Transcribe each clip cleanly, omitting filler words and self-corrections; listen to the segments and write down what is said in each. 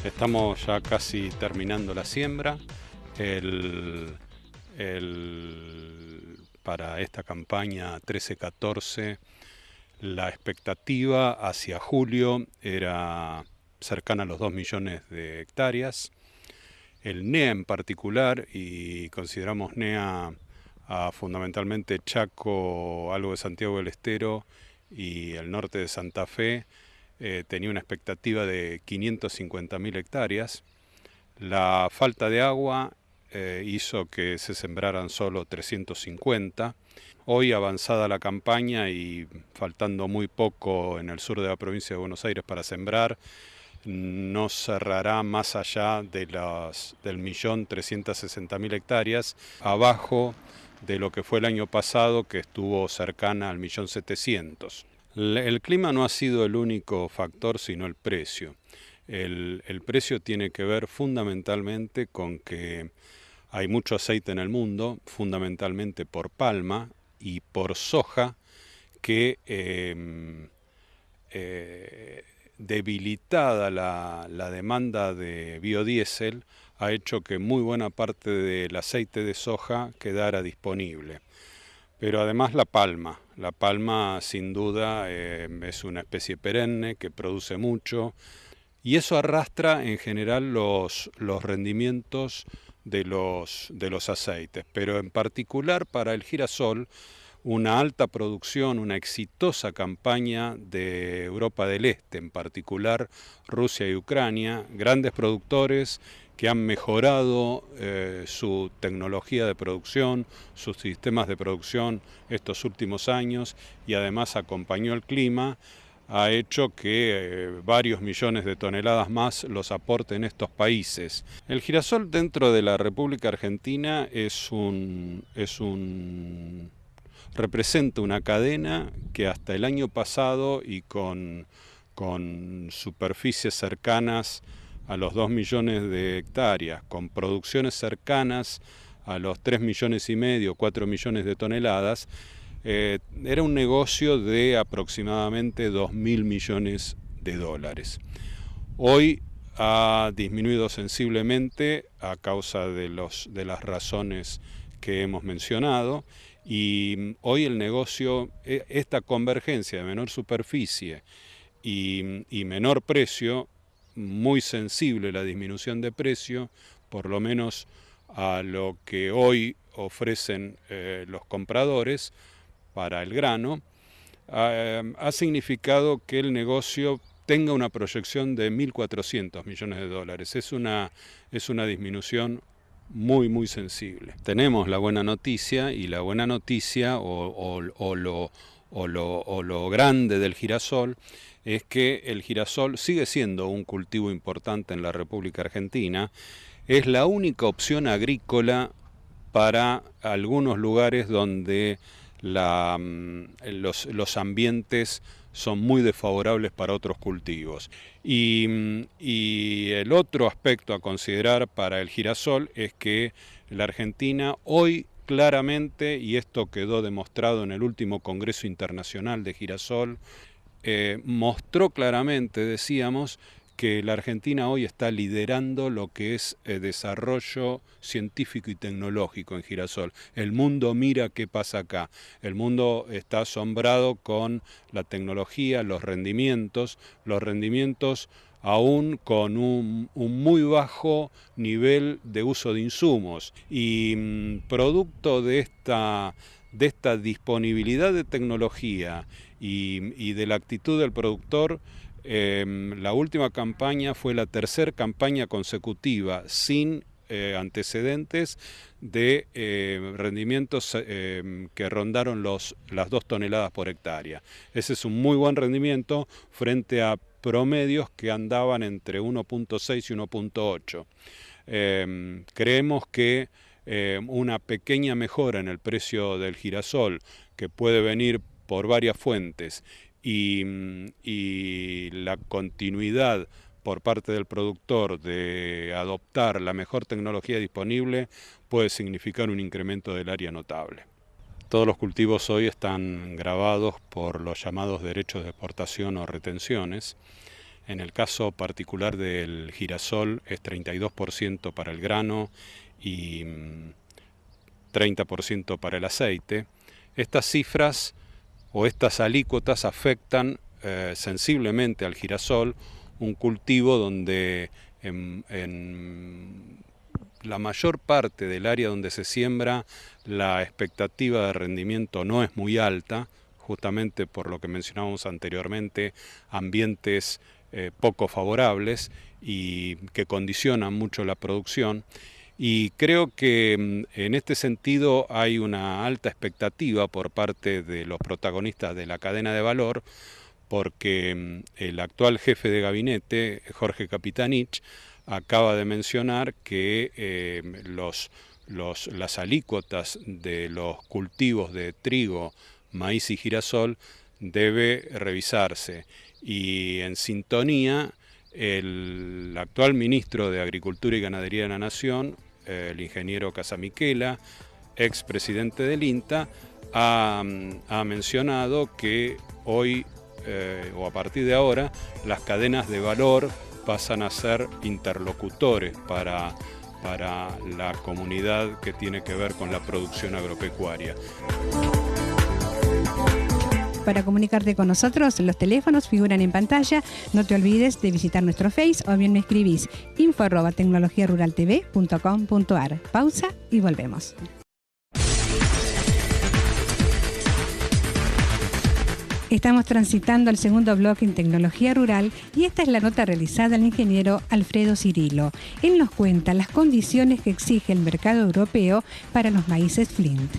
Estamos ya casi terminando la siembra. El, para esta campaña 13-14, la expectativa hacia julio era cercana a los 2 millones de hectáreas. El NEA en particular, y consideramos NEA fundamentalmente Chaco, algo de Santiago del Estero y el norte de Santa Fe, tenía una expectativa de 550.000 hectáreas. La falta de agua hizo que se sembraran solo 350. Hoy, avanzada la campaña y faltando muy poco en el sur de la provincia de Buenos Aires para sembrar, no cerrará más allá de del 1.360.000 hectáreas, abajo de lo que fue el año pasado, que estuvo cercana al 1.700.000. El clima no ha sido el único factor, sino el precio. El precio tiene que ver fundamentalmente con que hay mucho aceite en el mundo, fundamentalmente por palma y por soja, que debilitada la demanda de biodiesel, ha hecho que muy buena parte del aceite de soja quedara disponible. Pero además la palma sin duda es una especie perenne que produce mucho, y eso arrastra en general los rendimientos de los aceites. Pero en particular para el girasol, una alta producción, una exitosa campaña de Europa del Este, en particular Rusia y Ucrania, grandes productores que han mejorado su tecnología de producción, sus sistemas de producción estos últimos años, y además acompañó el clima, ha hecho que varios millones de toneladas más los aporten estos países. El girasol dentro de la República Argentina representa una cadena que hasta el año pasado, y con superficies cercanas a los 2 millones de hectáreas, con producciones cercanas a los 3 millones y medio, 4 millones de toneladas, era un negocio de aproximadamente 2.000 millones de dólares. Hoy ha disminuido sensiblemente a causa de las razones que hemos mencionado, y hoy el negocio, esta convergencia de menor superficie y menor precio, muy sensible la disminución de precio, por lo menos a lo que hoy ofrecen los compradores para el grano, ha significado que el negocio tenga una proyección de 1.400 millones de dólares. Es una disminución muy sensible. Tenemos la buena noticia, y la buena noticia o lo grande del girasol es que el girasol sigue siendo un cultivo importante en la República Argentina. Es la única opción agrícola para algunos lugares donde los ambientes son muy desfavorables para otros cultivos. Y el otro aspecto a considerar para el girasol es que la Argentina hoy claramente, y esto quedó demostrado en el último Congreso Internacional de Girasol, mostró claramente, decíamos, que la Argentina hoy está liderando lo que es desarrollo científico y tecnológico en girasol. El mundo mira qué pasa acá. El mundo está asombrado con la tecnología, los rendimientos aún con un muy bajo nivel de uso de insumos. Y producto de esta disponibilidad de tecnología y de la actitud del productor, la última campaña fue la tercera campaña consecutiva sin antecedentes de rendimientos que rondaron las 2 toneladas por hectárea. Ese es un muy buen rendimiento frente a promedios que andaban entre 1.6 y 1.8. Creemos que una pequeña mejora en el precio del girasol, que puede venir por varias fuentes, y la continuidad por parte del productor de adoptar la mejor tecnología disponible, puede significar un incremento del área notable. Todos los cultivos hoy están gravados por los llamados derechos de exportación o retenciones. En el caso particular del girasol es 32% para el grano y 30% para el aceite. Estas cifras o estas alícuotas afectan sensiblemente al girasol, un cultivo donde en la mayor parte del área donde se siembra la expectativa de rendimiento no es muy alta, justamente por lo que mencionábamos anteriormente, ambientes poco favorables y que condicionan mucho la producción. Y creo que en este sentido hay una alta expectativa por parte de los protagonistas de la cadena de valor, porque el actual jefe de gabinete, Jorge Capitanich, acaba de mencionar que las alícuotas de los cultivos de trigo, maíz y girasol debe revisarse. Y en sintonía, el actual ministro de Agricultura y Ganadería de la Nación, el ingeniero Casamiquela, expresidente del INTA, ha mencionado que hoy o a partir de ahora las cadenas de valor pasan a ser interlocutores para la comunidad que tiene que ver con la producción agropecuaria. Para comunicarte con nosotros, los teléfonos figuran en pantalla. No te olvides de visitar nuestro Face o bien me escribís info@tecnologiaruraltv.com.ar. Pausa y volvemos. Estamos transitando al segundo bloque en Tecnología Rural y esta es la nota realizada al ingeniero Alfredo Cirilo. Él nos cuenta las condiciones que exige el mercado europeo para los maíces Flint.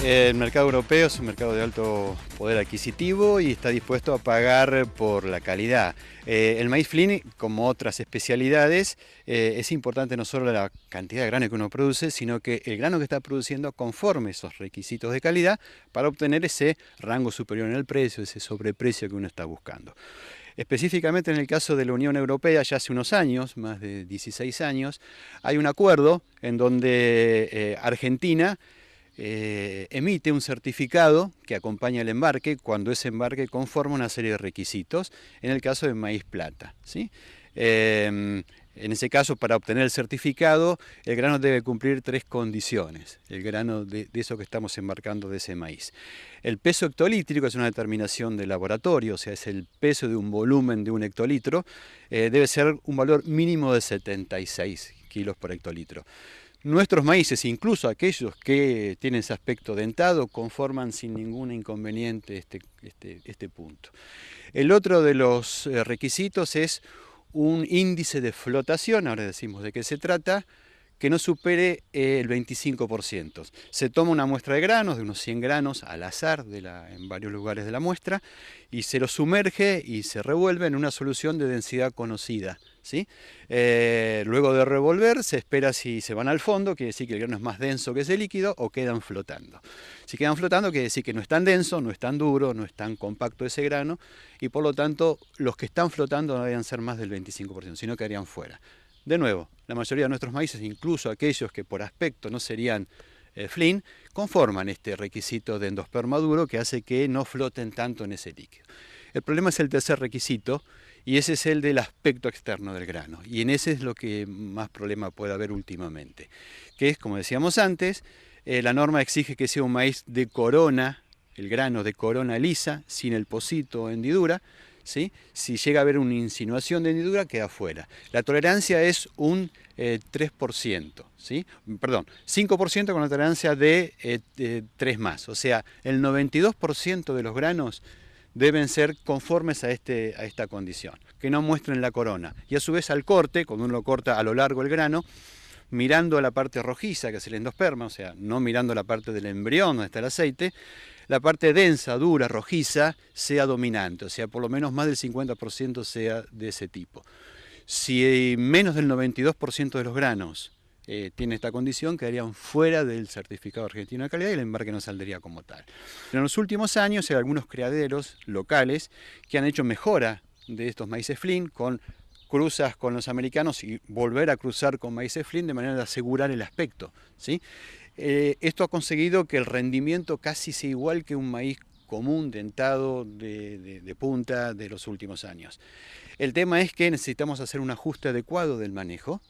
El mercado europeo es un mercado de alto poder adquisitivo y está dispuesto a pagar por la calidad. El maíz Flint, como otras especialidades, es importante no solo la cantidad de grano que uno produce, sino que el grano que está produciendo conforme esos requisitos de calidad para obtener ese rango superior en el precio, ese sobreprecio que uno está buscando. Específicamente en el caso de la Unión Europea, ya hace unos años, más de 16 años, hay un acuerdo en donde Argentina emite un certificado que acompaña el embarque cuando ese embarque conforma una serie de requisitos, en el caso de maíz plata, ¿sí? En ese caso, para obtener el certificado, el grano debe cumplir 3 condiciones, el grano de eso que estamos embarcando de ese maíz. El peso hectolítrico es una determinación de laboratorio, o sea, es el peso de un volumen de un hectolitro, debe ser un valor mínimo de 76 kilos por hectolitro. Nuestros maíces, incluso aquellos que tienen ese aspecto dentado, conforman sin ningún inconveniente este punto. El otro de los requisitos es un índice de flotación, ahora decimos de qué se trata, que no supere el 25%. Se toma una muestra de granos, de unos 100 granos al azar en varios lugares de la muestra, y se lo sumerge y se revuelve en una solución de densidad conocida, ¿sí? Luego de revolver se espera si se van al fondo, quiere decir que el grano es más denso que ese líquido, o quedan flotando. Si quedan flotando quiere decir que no es tan denso, no es tan duro, no es tan compacto ese grano, y por lo tanto los que están flotando no deberían ser más del 25%, sino que quedarían fuera. De nuevo, la mayoría de nuestros maíces, incluso aquellos que por aspecto no serían Flint, conforman este requisito de endosperma duro que hace que no floten tanto en ese líquido. El problema es el tercer requisito, y ese es el del aspecto externo del grano, y en ese es lo que más problema puede haber últimamente, que es, como decíamos antes, la norma exige que sea un maíz de corona, el grano de corona lisa, sin el pocito o hendidura, ¿sí? Si llega a haber una insinuación de hendidura, queda fuera. La tolerancia es un 3%, ¿sí? Perdón, 5% con la tolerancia de 3 más, o sea, el 92% de los granos deben ser conformes a esta condición, que no muestren la corona. Y a su vez al corte, cuando uno lo corta a lo largo el grano, mirando la parte rojiza, que es el endosperma, o sea, no mirando la parte del embrión donde está el aceite, la parte densa, dura, rojiza, sea dominante, o sea, por lo menos más del 50% sea de ese tipo. Si menos del 92% de los granos tiene esta condición, quedarían fuera del certificado argentino de calidad y el embarque no saldría como tal. En los últimos años hay algunos criaderos locales que han hecho mejora de estos maíces Flint con cruzas con los americanos y volver a cruzar con maíces Flint de manera de asegurar el aspecto, ¿sí? Esto ha conseguido que el rendimiento casi sea igual que un maíz común, dentado, de punta de los últimos años. El tema es que necesitamos hacer un ajuste adecuado del manejo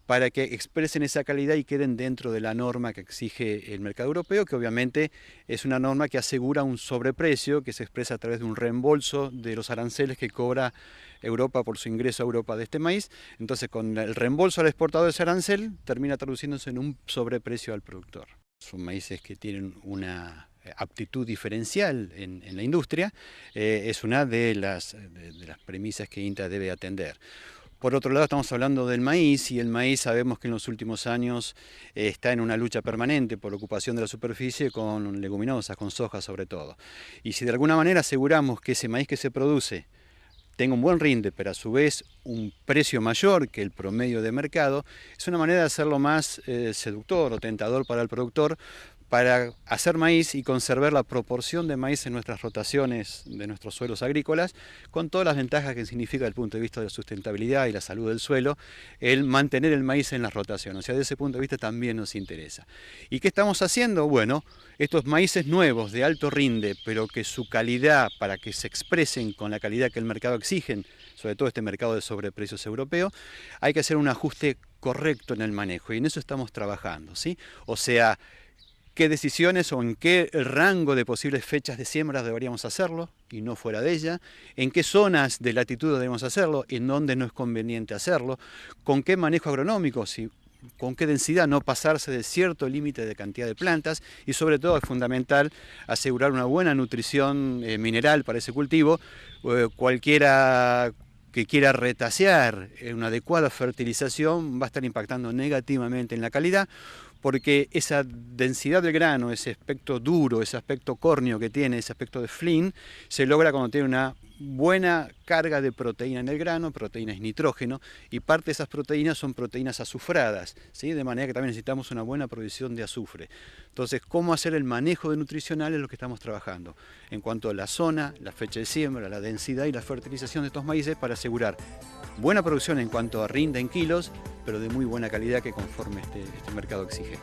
para que expresen esa calidad y queden dentro de la norma que exige el mercado europeo, que obviamente es una norma que asegura un sobreprecio que se expresa a través de un reembolso de los aranceles que cobra Europa por su ingreso a Europa de este maíz. Entonces, con el reembolso al exportador de ese arancel, termina traduciéndose en un sobreprecio al productor. Son maíces que tienen una aptitud diferencial en la industria, es una de las premisas que INTA debe atender. Por otro lado, estamos hablando del maíz, y el maíz sabemos que en los últimos años está en una lucha permanente por ocupación de la superficie con leguminosas, con soja sobre todo. Y si de alguna manera aseguramos que ese maíz que se produce tenga un buen rinde, pero a su vez un precio mayor que el promedio de mercado, es una manera de hacerlo más seductor o tentador para el productor, para hacer maíz y conservar la proporción de maíz en nuestras rotaciones de nuestros suelos agrícolas, con todas las ventajas que significa desde el punto de vista de la sustentabilidad y la salud del suelo, el mantener el maíz en las rotaciones. O sea, desde ese punto de vista también nos interesa. ¿Y qué estamos haciendo? Bueno, estos maíces nuevos de alto rinde, pero que su calidad, para que se expresen con la calidad que el mercado exige, sobre todo este mercado de sobreprecios europeo, hay que hacer un ajuste correcto en el manejo, y en eso estamos trabajando, ¿sí? O sea, qué decisiones o en qué rango de posibles fechas de siembra deberíamos hacerlo y no fuera de ella, en qué zonas de latitud debemos hacerlo, en dónde no es conveniente hacerlo, con qué manejo agronómico, con qué densidad, no pasarse de cierto límite de cantidad de plantas, y sobre todo es fundamental asegurar una buena nutrición mineral para ese cultivo. Cualquiera que quiera retasear una adecuada fertilización va a estar impactando negativamente en la calidad, porque esa densidad del grano, ese aspecto duro, ese aspecto córneo que tiene, ese aspecto de flin, se logra cuando tiene una buena carga de proteína en el grano. Proteína es nitrógeno, y parte de esas proteínas son proteínas azufradas, ¿sí? De manera que también necesitamos una buena provisión de azufre. Entonces, cómo hacer el manejo de nutricional es lo que estamos trabajando en cuanto a la zona, la fecha de siembra, la densidad y la fertilización de estos maíces, para asegurar buena producción en cuanto a rinde en kilos, pero de muy buena calidad que conforme este mercado exige.